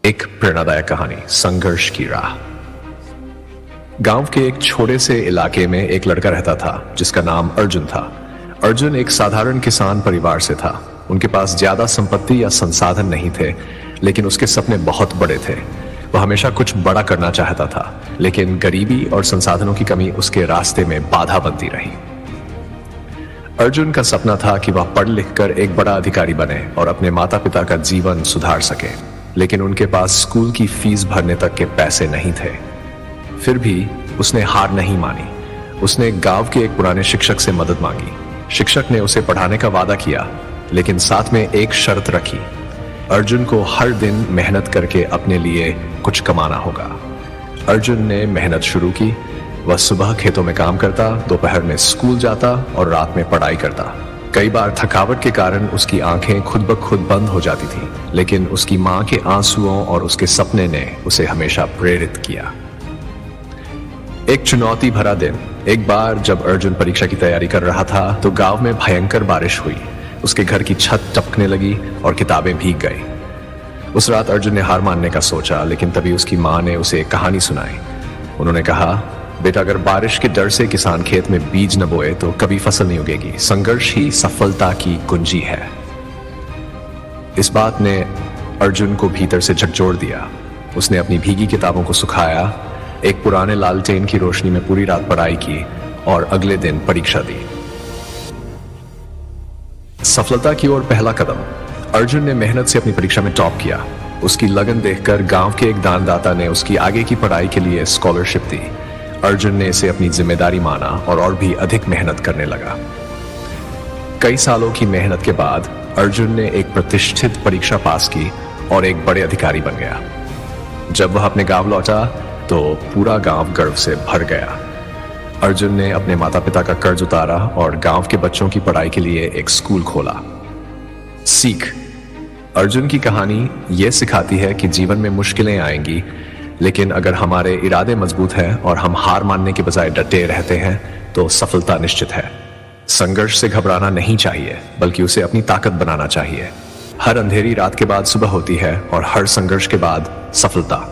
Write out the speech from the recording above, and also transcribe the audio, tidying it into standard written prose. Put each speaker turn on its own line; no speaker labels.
एक प्रेरणादायक कहानी, संघर्ष की राह। गांव के एक छोटे से इलाके में एक लड़का रहता था जिसका नाम अर्जुन था। अर्जुन एक साधारण किसान परिवार से था। उनके पास ज्यादा संपत्ति या संसाधन नहीं थे, लेकिन उसके सपने बहुत बड़े थे। वह हमेशा कुछ बड़ा करना चाहता था, लेकिन गरीबी और संसाधनों की कमी उसके रास्ते में बाधा बनती रही। अर्जुन का सपना था कि वह पढ़ लिख कर एक बड़ा अधिकारी बने और अपने माता पिता का जीवन सुधार सके, लेकिन उनके पास स्कूल की फीस भरने तक के पैसे नहीं थे। फिर भी उसने हार नहीं मानी। उसने गांव के एक पुराने शिक्षक से मदद मांगी। शिक्षक ने उसे पढ़ाने का वादा किया, लेकिन साथ में एक शर्त रखी। अर्जुन को हर दिन मेहनत करके अपने लिए कुछ कमाना होगा। अर्जुन ने मेहनत शुरू की। वह सुबह खेतों में काम करता, दोपहर में स्कूल जाता और रात में पढ़ाई करता। कई बार थकावट के कारण उसकी आंखें खुद ब खुद बंद हो जाती थी, लेकिन उसकी मां के आंसुओं और उसके सपने ने उसे हमेशा प्रेरित किया। एक चुनौती भरा दिन। एक बार जब अर्जुन परीक्षा की तैयारी कर रहा था तो गांव में भयंकर बारिश हुई। उसके घर की छत टपकने लगी और किताबें भीग गई। उस रात अर्जुन ने हार मानने का सोचा, लेकिन तभी उसकी मां ने उसे एक कहानी सुनाई। उन्होंने कहा, बेटा, अगर बारिश के डर से किसान खेत में बीज न बोए तो कभी फसल नहीं उगेगी। संघर्ष ही सफलता की कुंजी है। इस बात ने अर्जुन को भीतर से झकझोर दिया। उसने अपनी भीगी किताबों को सुखाया, एक पुराने लालटेन की रोशनी में पूरी रात पढ़ाई की और अगले दिन परीक्षा दी। सफलता की ओर पहला कदम। अर्जुन ने मेहनत से अपनी परीक्षा में टॉप किया। उसकी लगन देखकर गांव के एक दानदाता ने उसकी आगे की पढ़ाई के लिए स्कॉलरशिप दी। अर्जुन ने इसे अपनी जिम्मेदारी माना और भी अधिक मेहनत करने लगा। कई सालों की मेहनत के बाद अर्जुन ने एक प्रतिष्ठित परीक्षा पास की और एक बड़े अधिकारी बन गया। जब वह अपने गांव लौटा तो पूरा गांव गर्व से भर गया। अर्जुन ने अपने माता पिता का कर्ज उतारा और गांव के बच्चों की पढ़ाई के लिए एक स्कूल खोला। सीख। अर्जुन की कहानी यह सिखाती है कि जीवन में मुश्किलें आएंगी, लेकिन अगर हमारे इरादे मजबूत हैं और हम हार मानने के बजाय डटे रहते हैं तो सफलता निश्चित है। संघर्ष से घबराना नहीं चाहिए, बल्कि उसे अपनी ताकत बनाना चाहिए। हर अंधेरी रात के बाद सुबह होती है और हर संघर्ष के बाद सफलता।